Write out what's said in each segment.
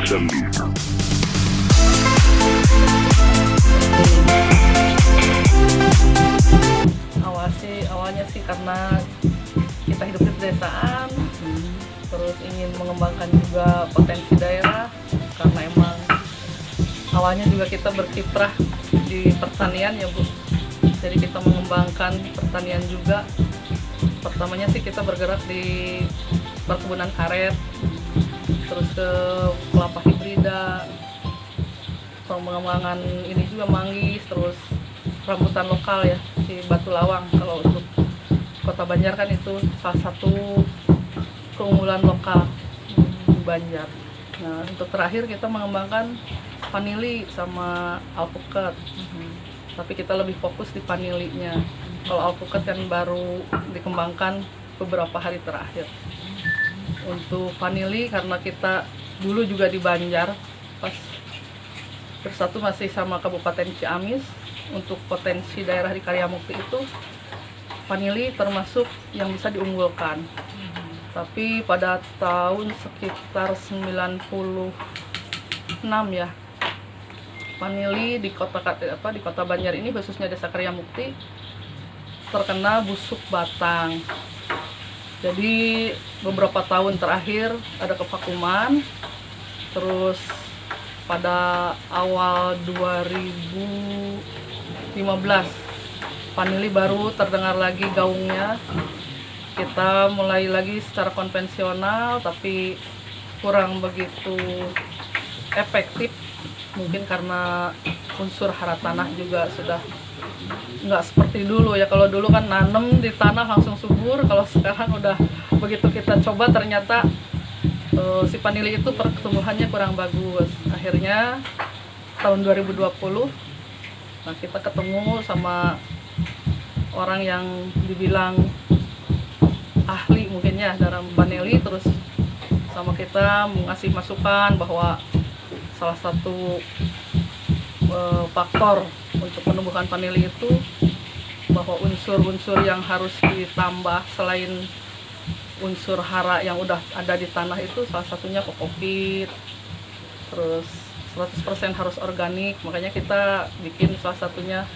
Awalnya sih karena kita hidup di pedesaan, terus ingin mengembangkan juga potensi daerah, karena emang awalnya juga kita berkiprah di pertanian ya Bu. Jadi kita mengembangkan pertanian juga. Pertamanya sih kita bergerak di perkebunan karet, terus ke kelapa hibrida, pengembangan ini juga manggis, terus rambutan lokal ya, si batu lawang. Kalau untuk Kota Banjar kan itu salah satu keunggulan lokal Banjar. Nah, untuk terakhir kita mengembangkan vanili sama alpukat. Tapi kita lebih fokus di vanilinya. Kalau alpukat kan baru dikembangkan beberapa hari terakhir. Untuk vanili karena kita dulu juga di Banjar, pas bersatu masih sama Kabupaten Ciamis, untuk potensi daerah di Karyamukti itu vanili termasuk yang bisa diunggulkan. Tapi pada tahun sekitar 96 ya, vanili di kota Banjar ini, khususnya Desa Karyamukti, terkena busuk batang. Jadi beberapa tahun terakhir ada kevakuman. Terus pada awal 2015 vanili baru terdengar lagi gaungnya. Kita mulai lagi secara konvensional, tapi kurang begitu efektif. Mungkin karena unsur hara tanah juga sudah nggak seperti dulu ya. Kalau dulu kan nanem di tanah langsung subur. Kalau sekarang udah begitu kita coba ternyata si vanili itu pertumbuhannya kurang bagus. Akhirnya tahun 2020, nah kita ketemu sama orang yang dibilang ahli mungkin ya dalam vanili, terus sama kita mengasih masukan bahwa salah satu faktor untuk penumbuhan vanili itu bahwa unsur-unsur yang harus ditambah selain unsur hara yang udah ada di tanah itu salah satunya kokopit, terus 100% harus organik. Makanya kita bikin salah satunya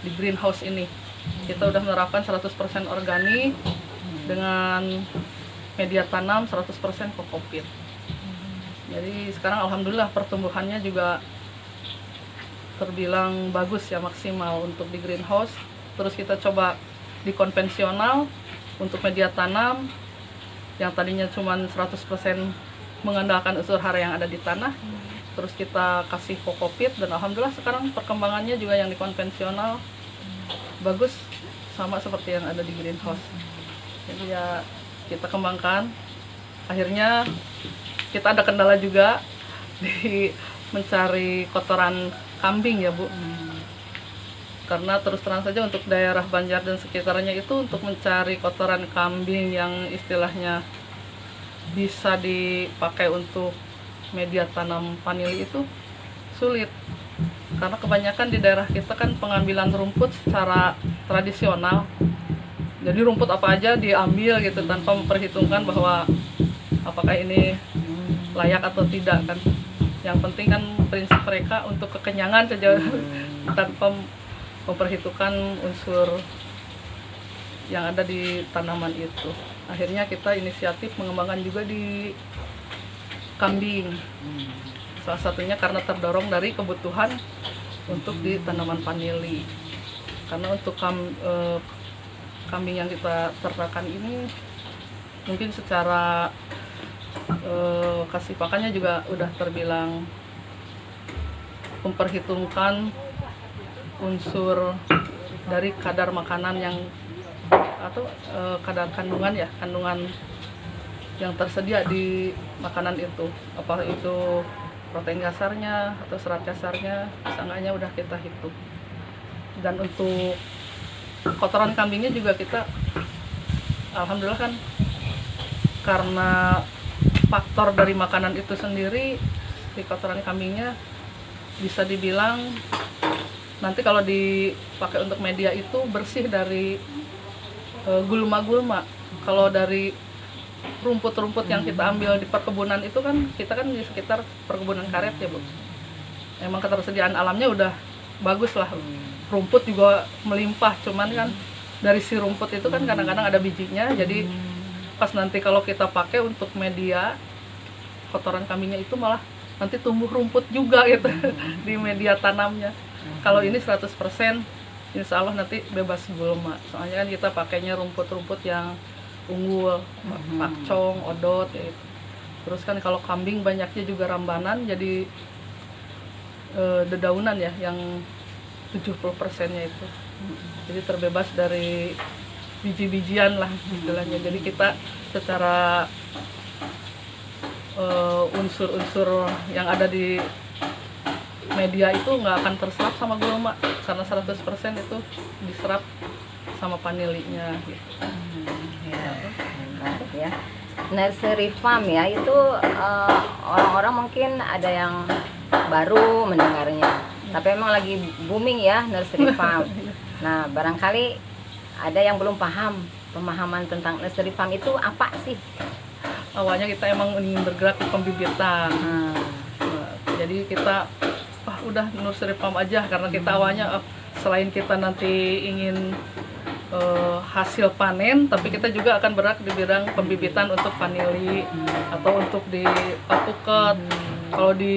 di greenhouse ini. Kita udah menerapkan 100% organik dengan media tanam 100% kokopit. Jadi sekarang alhamdulillah pertumbuhannya juga terbilang bagus ya, maksimal untuk di greenhouse. Terus kita coba di konvensional untuk media tanam yang tadinya cuma 100% mengandalkan unsur hara yang ada di tanah. Terus kita kasih kokopit dan alhamdulillah sekarang perkembangannya juga yang di konvensional bagus, sama seperti yang ada di greenhouse. Jadi ya kita kembangkan. Akhirnya kita ada kendala juga di mencari kotoran kambing ya Bu. Karena terus terang saja untuk daerah Banjar dan sekitarnya itu untuk mencari kotoran kambing yang istilahnya bisa dipakai untuk media tanam vanili itu sulit. Karena kebanyakan di daerah kita kan pengambilan rumput secara tradisional. Jadi rumput apa aja diambil gitu tanpa memperhitungkan bahwa apakah ini layak atau tidak kan. Yang penting kan prinsip mereka untuk kekenyangan saja tanpa memperhitungkan unsur yang ada di tanaman itu. Akhirnya kita inisiatif mengembangkan juga di kambing. Salah satunya karena terdorong dari kebutuhan untuk di tanaman vanili. Karena untuk kambing yang kita ternakan ini mungkin secara kasih pakannya juga udah terbilang memperhitungkan unsur dari kadar makanan yang atau kadar kandungan yang tersedia di makanan itu, apa itu protein dasarnya atau serat dasarnya, seenggaknya udah kita hitung. Dan untuk kotoran kambingnya juga kita alhamdulillah kan karena faktor dari makanan itu sendiri, di kotoran kambingnya bisa dibilang nanti kalau dipakai untuk media itu bersih dari gulma-gulma. Kalau dari rumput-rumput yang kita ambil di perkebunan itu kan, kita kan di sekitar perkebunan karet ya Bu. Emang ketersediaan alamnya udah bagus lah, rumput juga melimpah, cuman kan dari si rumput itu kan kadang-kadang ada bijinya, jadi pas nanti kalau kita pakai untuk media kotoran kambingnya itu malah nanti tumbuh rumput juga gitu di media tanamnya. Kalau ini 100% insya Allah nanti bebas gulma, soalnya kan kita pakainya rumput-rumput yang unggul, pakcong, odot gitu. Terus kan kalau kambing banyaknya juga rambanan, jadi dedaunan ya yang 70%-nya itu. Jadi terbebas dari biji-bijian lah istilahnya. Jadi kita secara unsur-unsur yang ada di media itu nggak akan terserap sama gulma, karena 100% itu diserap sama panilinya gitu. Ya. Nursery farm ya, itu orang-orang mungkin ada yang baru mendengarnya, tapi emang lagi booming ya nursery farm. Nah, barangkali ada yang belum paham pemahaman tentang nursery farm itu apa sih? Awalnya kita emang ingin bergerak di pembibitan. Nah, jadi kita udah nursery farm aja, karena kita awalnya selain kita nanti ingin hasil panen, tapi kita juga akan bergerak di bidang pembibitan untuk vanili atau untuk di alpukat. Kalau di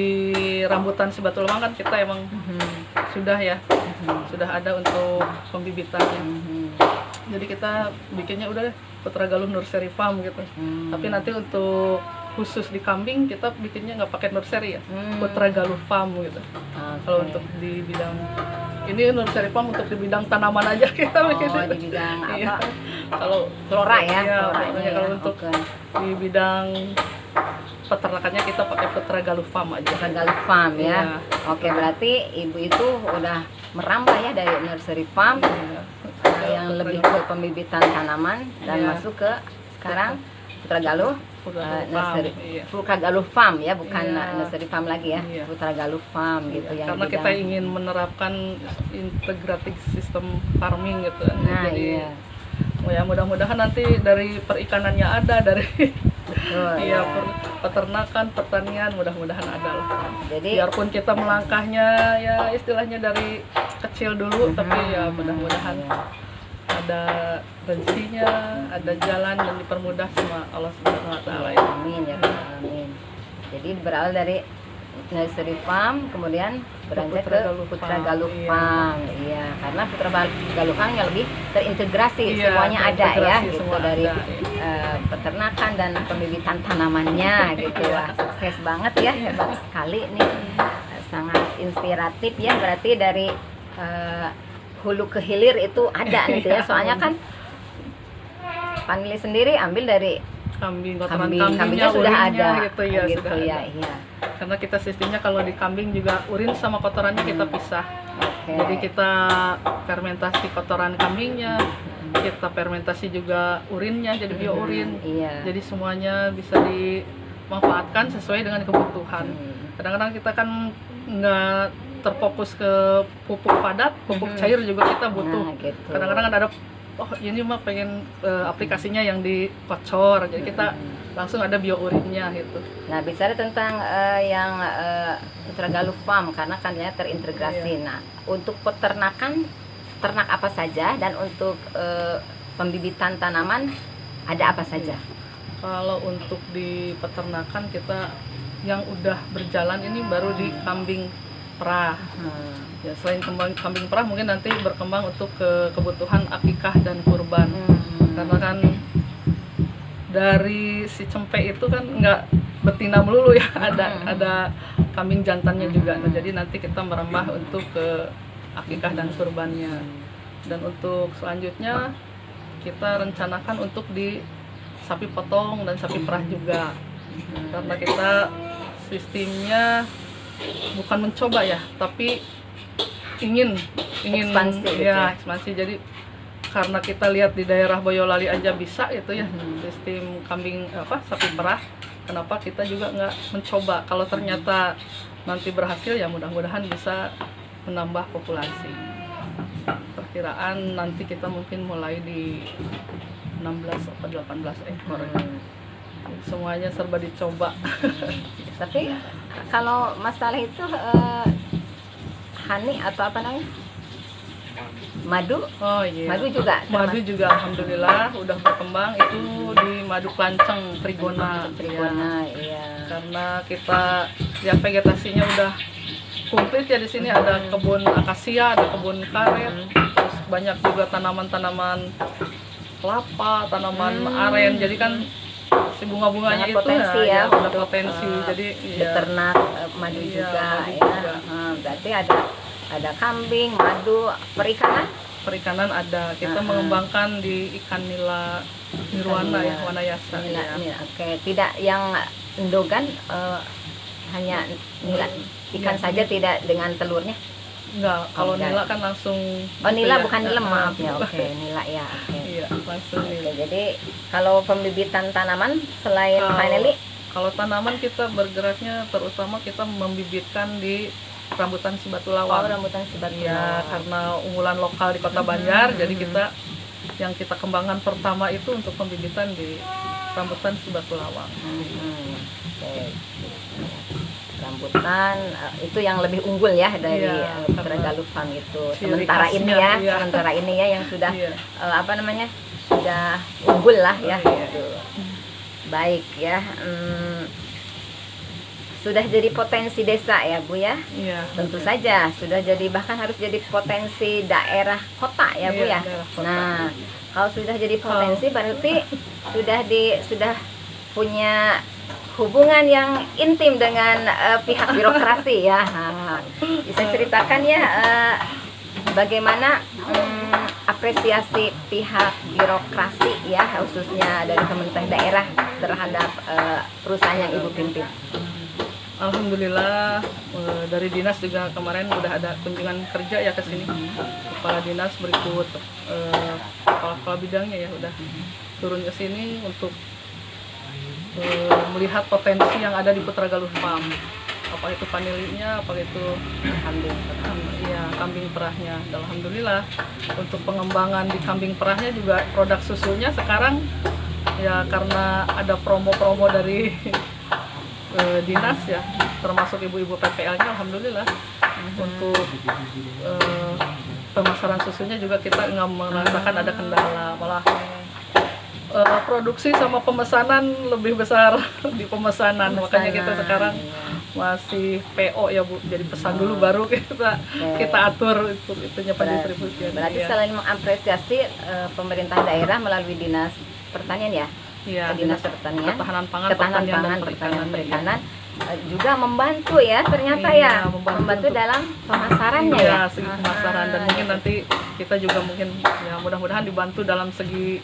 rambutan si batu lemang kan kita emang sudah ya, sudah ada untuk pembibitannya. Jadi kita bikinnya udah Putra Galuh Nursery Farm gitu. Tapi nanti untuk khusus di kambing kita bikinnya nggak pakai nursery ya, Putra Galuh Farm gitu. Kalau untuk di bidang ini nursery farm untuk di bidang tanaman aja kita bikin. Di bidang iya. apa? Kalau Flora ya, ya, kalau untuk di bidang peternakannya kita pakai Putra Galuh Farm aja. Putra Galuh Farm ya. Iya. Oke, berarti ibu itu udah merambah ya dari nursery farm yang lebih ke pembibitan tanaman dan masuk ke sekarang Putra Galuh nursery, Putra Galuh Farm ya, bukan nursery farm lagi ya, Putra Galuh Farm gitu yang karena kita ingin menerapkan integrated sistem farming gitu. Nah, jadi ya mudah-mudahan nanti dari perikanannya ada, dari peternakan, pertanian, mudah-mudahan ada lah. Jadi biarpun kita melangkahnya ya istilahnya dari kecil dulu, tapi ya mudah-mudahan ada rezekinya, ada jalan dan dipermudah sama Allah Subhanahu wa taala. Amin ya Rabbal alamin. Jadi berawal dari nursery farm kemudian beranjak ke Putra Galuh Farm. Iya, karena Putra Galuh Farm yang lebih terintegrasi, semuanya ada ya gitu, dari peternakan dan pembibitan tanamannya gitu. Wah, sukses banget ya, hebat sekali nih. Sangat inspiratif ya, berarti dari hulu ke hilir itu ada gitu ya, soalnya kan panili sendiri ambil dari kambingnya sudah ada gitu ya, gitu sudah ya, ada. iya. Karena kita sistemnya kalau di kambing juga urin sama kotorannya kita pisah. Jadi kita fermentasi kotoran kambingnya, kita fermentasi juga urinnya jadi biourin. Jadi semuanya bisa dimanfaatkan sesuai dengan kebutuhan. Kadang-kadang kita kan nggak terfokus ke pupuk padat, pupuk cair juga kita butuh. Kadang-kadang ada ini mah pengen aplikasinya yang dikocor, jadi kita langsung ada biourinnya gitu. Nah, bicara tentang yang Putra Galuh Farm karena kan ya terintegrasi. Nah, untuk peternakan, ternak apa saja, dan untuk pembibitan tanaman ada apa saja? Kalau untuk di peternakan kita yang udah berjalan ini baru di kambing perah. Ya, selain kambing perah mungkin nanti berkembang untuk kebutuhan akikah dan kurban. Karena kan dari si cempe itu kan nggak betina melulu ya, ada kambing jantannya juga. Nah, jadi nanti kita merambah untuk ke akikah dan kurbannya. Dan untuk selanjutnya kita rencanakan untuk di sapi potong dan sapi perah juga. Karena kita sistemnya bukan mencoba ya, tapi ingin ekspansi ya, gitu ya, ekspansi. Jadi karena kita lihat di daerah Boyolali aja bisa itu ya, sistem kambing sapi perah, kenapa kita juga nggak mencoba? Kalau ternyata nanti berhasil ya mudah-mudahan bisa menambah populasi. Perkiraan nanti kita mungkin mulai di 16 atau 18 ekor. semuanya serba dicoba. Tapi kalau masalah itu honey atau apa namanya? Madu? Oh iya. Madu juga. Madu juga alhamdulillah udah berkembang itu di madu klanceng trigona. Trigona, Ya. iya. Karena kita ya vegetasinya udah komplit ya di sini ada kebun akasia, ada kebun karet, terus banyak juga tanaman-tanaman kelapa, tanaman aren. Jadi kan si bunga-bunganya Sangat itu potensi ya, ya udah untuk, potensi. Jadi iya. Beternak madu Iya, juga madu ya. juga. Berarti ada kambing, madu, perikanan. Perikanan ada, kita mengembangkan di ikan nila nirwana ya, wanayasa. Nila, Ya. Oke, tidak yang endogan, hanya nila ikan Iya. saja, tidak dengan telurnya. Enggak, kalau enggak. nila kan langsung. Oh, nila ya. bukan nilem, maaf ya. Oke, nila ya. Oke. Iya, langsung Oke, nila. jadi kalau pembibitan tanaman selain finally, Kalau tanaman kita bergeraknya terutama kita membibitkan di rambutan si batu lawang. rambutan sebat Iya, karena unggulan lokal di Kota Banjar, jadi kita yang kita kembangkan pertama itu untuk pembibitan di rambutan si batu lawang. Oke. Rambutan itu yang lebih unggul ya dari Iya, Putra karena Galuh Farm itu. ciri Sementara ini khasnya, ya, iya. sementara ini ya yang sudah Iya. apa namanya? Sudah unggul lah ya Iya. gitu. Baik ya. Sudah jadi potensi desa ya Bu ya. Iya. Tentu saja sudah jadi, bahkan harus jadi potensi daerah kota ya Bu Iya, ya. daerah kota. Nah, kalau sudah jadi potensi berarti sudah punya hubungan yang intim dengan pihak birokrasi ya. Nah, bisa ceritakan ya bagaimana apresiasi pihak birokrasi ya, khususnya dari pemerintah daerah terhadap perusahaan yang Ibu pimpin. Alhamdulillah dari dinas juga kemarin udah ada kunjungan kerja ya ke sini. Kepala dinas berikut kepala bidangnya ya udah turun ke sini untuk melihat potensi yang ada di Putra Galuh Farm. Apa itu vanilinya, apa itu kambing perahnya. Dan alhamdulillah untuk pengembangan di kambing perahnya juga produk susunya sekarang ya karena ada promo-promo dari dinas ya, termasuk ibu-ibu PPL-nya alhamdulillah. Untuk pemasaran susunya juga kita nggak merasakan ada kendala, malah produksi sama pemesanan lebih besar di pemesanan. Makanya kita sekarang masih PO ya Bu, jadi pesan dulu baru kita atur itunya pendistribusian. Berarti Iya. selain mengapresiasi pemerintah daerah melalui dinas pertanian ya, Iya, dinas pertanian, ketahanan pangan, ketahanan pertanian, pangan, dan pertanian, perikanan. perikanan, juga membantu ya ternyata Iya, ya, membantu untuk- dalam pemasarannya Iya, ya. segi pemasaran, dan mungkin nanti kita juga mungkin ya mudah-mudahan dibantu dalam segi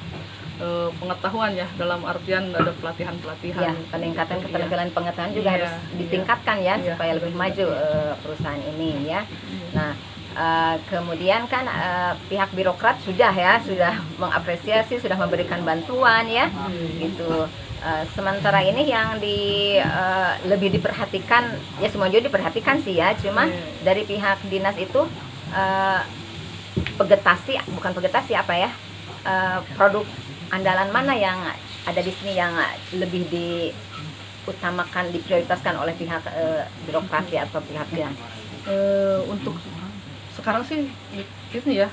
pengetahuan ya, dalam artian ada pelatihan-pelatihan. Ya, peningkatan keterampilan pengetahuan juga Iya, harus ditingkatkan ya, iya, supaya lebih maju perusahaan ini ya. Nah, kemudian kan pihak birokrat sudah mengapresiasi, sudah memberikan bantuan ya, gitu. Sementara ini yang lebih diperhatikan ya, semua juga diperhatikan sih ya, cuman dari pihak dinas itu produk andalan mana yang ada di sini yang lebih diutamakan, diprioritaskan oleh pihak birokrasi atau pihak dinas? Untuk sekarang sih ini ya,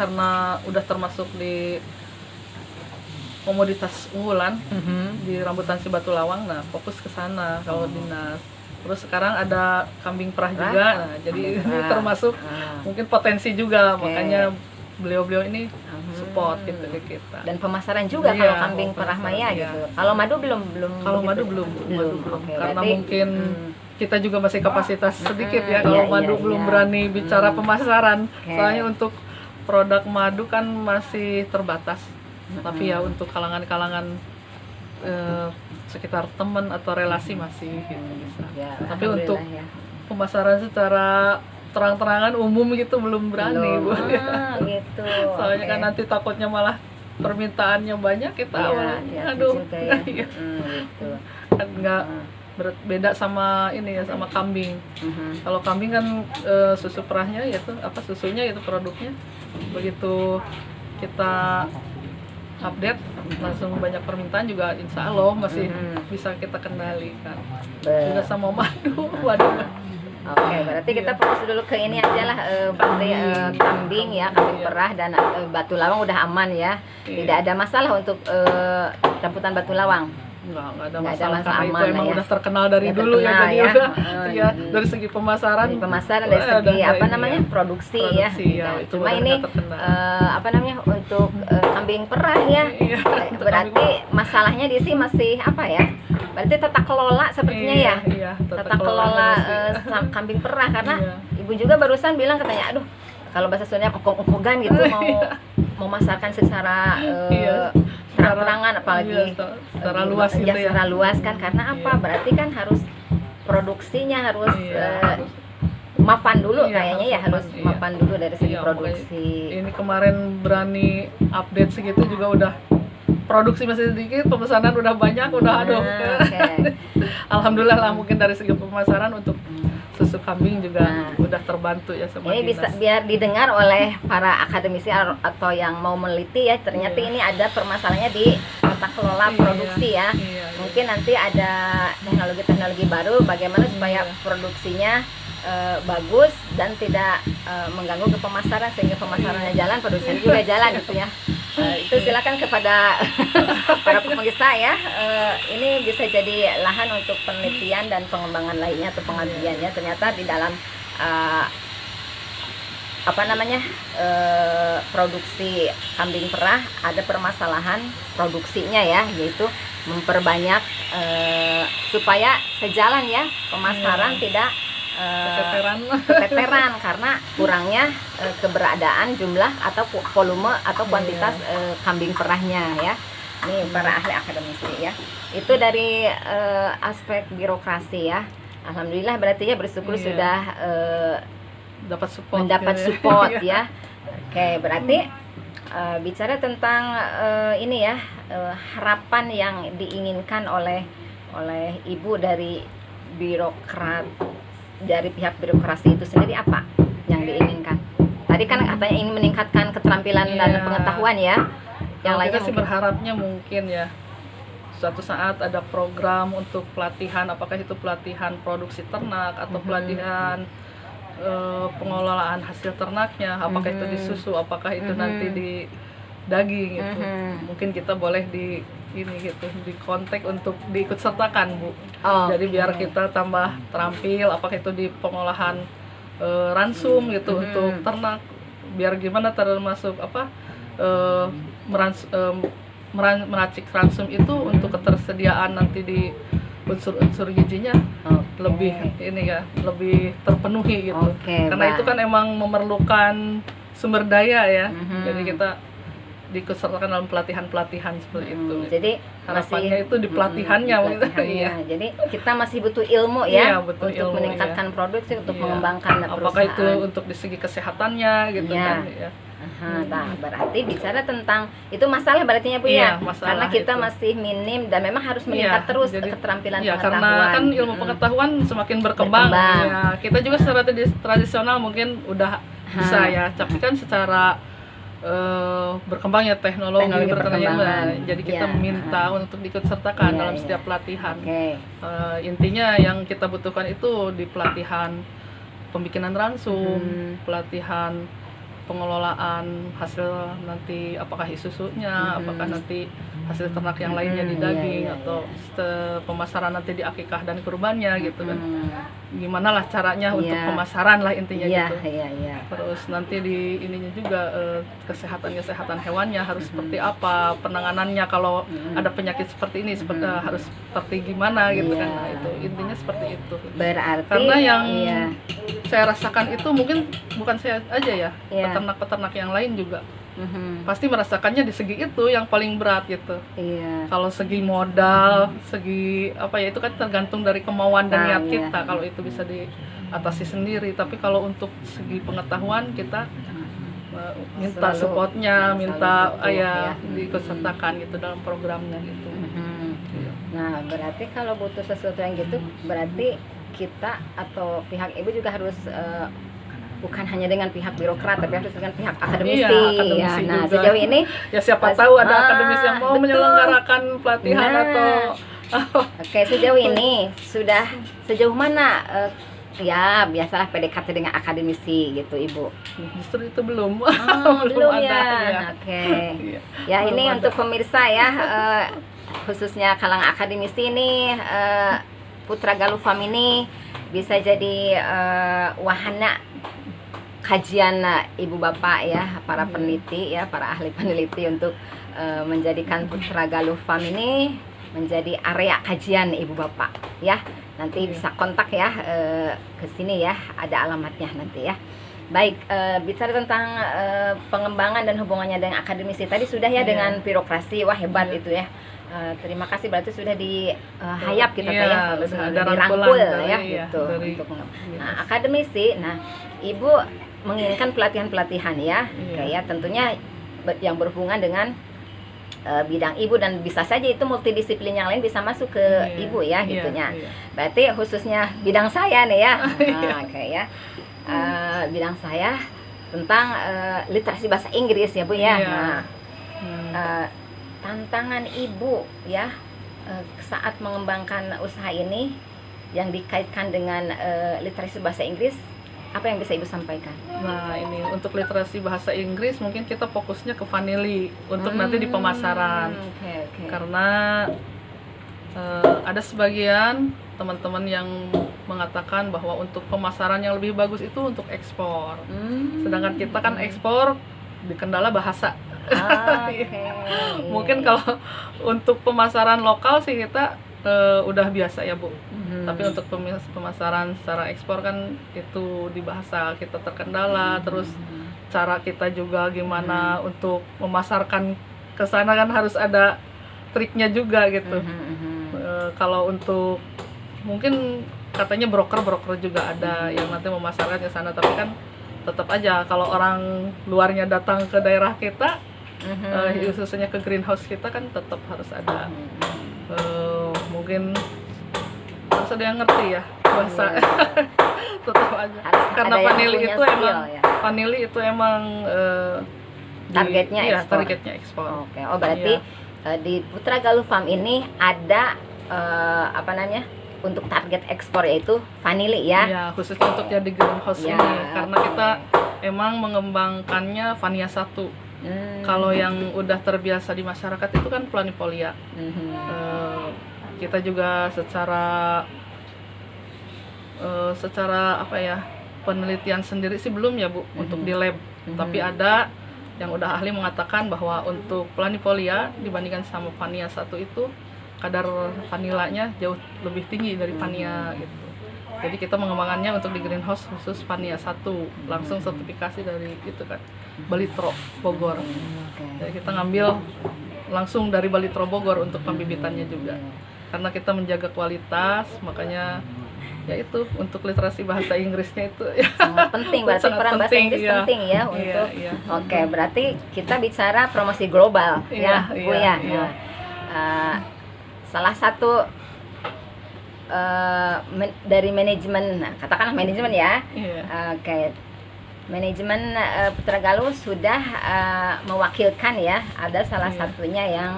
karena udah termasuk di komoditas unggulan di rambutan si batu lawang, nah fokus ke sana kalau dinas. Terus sekarang ada kambing perah juga, nah jadi ini termasuk mungkin potensi juga, makanya beliau-beliau ini support gitu ke kita. Dan pemasaran juga Iya, kalau kambing pemasaran, perah maya iya. gitu. Kalau madu belum Kalau begitu? madu belum. Oke, Karena berarti, mungkin kita juga masih kapasitas sedikit ya, iya, kalau iya, madu iya. belum berani bicara pemasaran. Oke. Soalnya untuk produk madu kan masih terbatas. Tapi ya untuk kalangan-kalangan sekitar teman atau relasi masih gitu bisa. Ya, Tapi untuk alhamdulillah ya. pemasaran secara terang-terangan umum gitu belum berani Bu. Gitu. Soalnya Oke. kan nanti takutnya malah permintaannya banyak, kita Iya, awalnya hati-hati aduh juga ya. iya. Gitu. Kan nggak beda sama ini ya, sama kambing. Kalau kambing kan susu perahnya yaitu susunya itu produknya begitu kita update langsung banyak permintaan juga, insya Allah masih bisa kita kendalikan. Juga sama madu, waduh. Oke, berarti kita fokus dulu ke ini aja lah, berarti kambing ya, kambing perah dan batu lawang udah aman ya. Tidak ada masalah untuk rambutan batu lawang. Nggak ada masalah karena itu emang ya. udah terkenal dari dulu ya, jadi ya. udah ya dari segi pemasaran, dari segi apa namanya produksi ya. Itu cuma ini apa namanya untuk kambing perah ya. Berarti masalahnya di sini masih apa ya? Berarti tata kelola sepertinya ya. Tata kelola kambing perah, karena ibu juga barusan bilang katanya, aduh kalau bahasa Sunda ongkong-ongkongan gitu mau masarkan secara terang-terangan, apalagi secara luas gitu ya. Secara luas kan, karena apa? Berarti kan harus produksinya harus mapan dulu kayaknya ya, harus mapan dulu dari segi produksi. Ini kemarin berani update segitu juga udah produksi masih sedikit, pemesanan udah banyak, udah aduh. Alhamdulillah lah, mungkin dari segi pemasaran untuk susu kambing juga udah terbantu ya sama ini dinas. Bisa biar didengar oleh para akademisi atau yang mau meneliti ya, ternyata ini ada permasalahannya di tata kelola produksi ya. Mungkin nanti ada teknologi-teknologi baru bagaimana supaya produksinya bagus dan tidak mengganggu ke pemasaran, sehingga pemasarannya jalan, produksinya juga jalan gitu ya. Itu silakan kepada para pemirsa ya, ini bisa jadi lahan untuk penelitian dan pengembangan lainnya atau pengabdiannya. Ternyata di dalam apa namanya produksi kambing perah ada permasalahan produksinya ya, yaitu memperbanyak supaya sejalan ya pemasaran, tidak keteteran karena kurangnya keberadaan jumlah atau volume atau kuantitas kambing perahnya ya. Nih para ahli akademisi ya. Itu dari aspek birokrasi ya. Alhamdulillah berarti ya, bersyukur sudah mendapat support ya. Oke, berarti bicara tentang ini ya, harapan yang diinginkan oleh ibu dari birokrat, dari pihak birokrasi itu sendiri, apa yang diinginkan? Tadi kan katanya ingin meningkatkan keterampilan dan pengetahuan ya. Yang lainnya sih berharapnya mungkin ya suatu saat ada program untuk pelatihan, apakah itu pelatihan produksi ternak atau pelatihan pengelolaan hasil ternaknya, apakah itu di susu, apakah itu nanti di daging gitu. Mungkin kita boleh di ini gitu, di kontak untuk diikut sertakan Bu. Jadi biar kita tambah terampil, apakah itu di pengolahan ransum gitu untuk ternak, biar gimana termasuk apa meracik ransum itu untuk ketersediaan nanti di unsur-unsur gizinya lebih ini ya, lebih terpenuhi gitu. Karena itu kan emang memerlukan sumber daya ya. Jadi kita diikutsertakan dalam pelatihan-pelatihan seperti itu. Jadi harapannya itu di pelatihannya. Iya. Jadi kita masih butuh ilmu ya, untuk meningkatkan produksi, untuk mengembangkan perusahaan. Apakah itu untuk di segi kesehatannya gitu kan ya. Nah, berarti bicara tentang itu masalah berarti ya Bu ya, karena kita masih minim dan memang harus meningkat terus keterampilan pengetahuan. Karena kan ilmu pengetahuan semakin berkembang. Ya, kita juga secara tradisional mungkin udah bisa ya, tapi kan secara berkembangnya teknologi pertanian, jadi kita minta untuk diikut sertakan dalam setiap pelatihan. Intinya yang kita butuhkan itu di pelatihan pembikinan ransum, pelatihan pengelolaan hasil nanti, apakah susunya, apakah nanti hasil ternak yang lainnya di daging, atau pemasaran nanti di akikah dan kurbannya gitu kan. Gimana lah caranya untuk pemasaran lah intinya gitu. Terus nanti di ininya juga kesehatan hewannya harus seperti apa, penanganannya kalau ada penyakit seperti ini harus seperti gimana gitu kan. Nah, itu intinya seperti itu. Berarti karena yang saya rasakan itu mungkin bukan saya aja ya, peternak-peternak yang lain juga pasti merasakannya di segi itu yang paling berat gitu. Kalau segi modal, segi apa ya, itu kan tergantung dari kemauan dan niat kita kalau itu bisa diatasi sendiri. Tapi kalau untuk segi pengetahuan kita minta supportnya, minta diikut sertakan gitu dalam programnya gitu. Nah, berarti kalau butuh sesuatu yang gitu, berarti kita atau pihak ibu juga harus bukan hanya dengan pihak birokrat tapi harus dengan pihak akademisi. Iya, akademisi Nah, juga. sejauh ini Ya siapa tahu ada akademisi yang mau betul. menyelenggarakan pelatihan Nah. atau oke, sejauh ini sudah sejauh mana ya biasalah PDKT dengan akademisi gitu, Ibu. justru itu belum. Belum ada, ya. Oke. Iya. Ya, Belum ini ada. untuk pemirsa ya, khususnya kalangan akademisi ini, Putra Galuh Farm ini bisa jadi wahana kajian ibu bapak ya, para peneliti ya, para ahli peneliti untuk menjadikan Putra Galuh Farm ini menjadi area kajian ibu bapak ya. Nanti bisa kontak ya ke sini ya, ada alamatnya nanti ya. Baik, bicara tentang pengembangan dan hubungannya dengan akademisi tadi sudah ya, dengan birokrasi. Wah, hebat itu ya. Terima kasih, berarti sudah dihayap kita Iya, ya, ada dirangkul rangkulan ya iya, gitu dari- untuk nah, akademisi. Nah, Ibu menginginkan pelatihan-pelatihan ya, Iya. kayak tentunya yang berhubungan dengan bidang Ibu, dan bisa saja itu multidisiplin yang lain bisa masuk ke Iya, Ibu ya iya, gitunya. iya. Berarti khususnya bidang saya nih ya. Iya. Oke ya. Bidang saya tentang literasi bahasa Inggris ya, Bu ya. Iya. Nah, Hmm. tantangan Ibu ya saat mengembangkan usaha ini yang dikaitkan dengan literasi bahasa Inggris, apa yang bisa Ibu sampaikan? Nah, ini untuk literasi bahasa Inggris mungkin kita fokusnya ke vanili untuk nanti di pemasaran. Oke. Karena ada sebagian teman-teman yang mengatakan bahwa untuk pemasaran yang lebih bagus itu untuk ekspor. Sedangkan kita kan ekspor di kendala bahasa. Oke. Mungkin kalau untuk pemasaran lokal sih kita udah biasa ya, Bu. Tapi untuk pemasaran secara ekspor kan itu di bahasa kita terkendala. Terus cara kita juga gimana untuk memasarkan ke sana kan harus ada triknya juga gitu. Kalau untuk mungkin katanya broker juga ada yang nanti memasarkan ke sana, tapi kan tetap aja kalau orang luarnya datang ke daerah kita, khususnya ke greenhouse kita kan tetap harus ada mungkin harus ada yang ngerti ya bahasa. Tetap aja karena ada yang vanili punya itu skill, emang ya. vanili itu emang Targetnya iya, ekspor. targetnya ekspor. Oke. Oh, berarti di Putra Galuh Farm ini ada apa namanya, untuk target ekspor yaitu vanili ya. Iya, khususnya untuk yang di greenhouse Ya, ini karena oke. kita emang mengembangkannya Vania 1. Kalau yang udah terbiasa di masyarakat itu kan planifolia. Kita juga secara apa ya, penelitian sendiri sih belum ya, Bu, untuk di lab. Tapi ada yang udah ahli mengatakan bahwa untuk planifolia dibandingkan sama Vania 1 itu kadar vanilanya jauh lebih tinggi dari Vania gitu. Jadi kita mengembangkannya untuk di greenhouse khusus Vania 1, langsung sertifikasi dari itu kan, Balitro Bogor. Jadi kita ngambil langsung dari Balitro Bogor untuk pembibitannya juga. Karena kita menjaga kualitas, makanya ya itu untuk literasi bahasa Inggrisnya itu ya Sangat penting, berarti sangat peran bahasa penting, Inggris iya. penting ya Iya, untuk. iya. Oke, berarti kita bicara promosi global Iya, ya, Bu iya, ya. iya. Nah, salah satu dari manajemen, nah, katakanlah manajemen ya. Iya. Oke, manajemen Putra Galuh sudah mewakilkan ya, ada salah Iya. satunya yang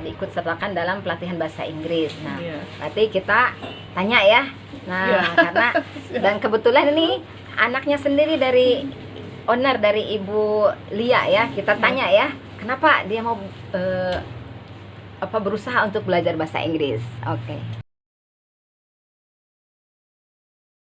diikut sertakan dalam pelatihan bahasa Inggris. Nah, Iya. berarti kita tanya ya. Nah, Iya. karena dan kebetulan ini anaknya sendiri dari owner, dari Ibu Lia ya. Kita tanya ya, kenapa dia mau berusaha untuk belajar bahasa Inggris. Oke.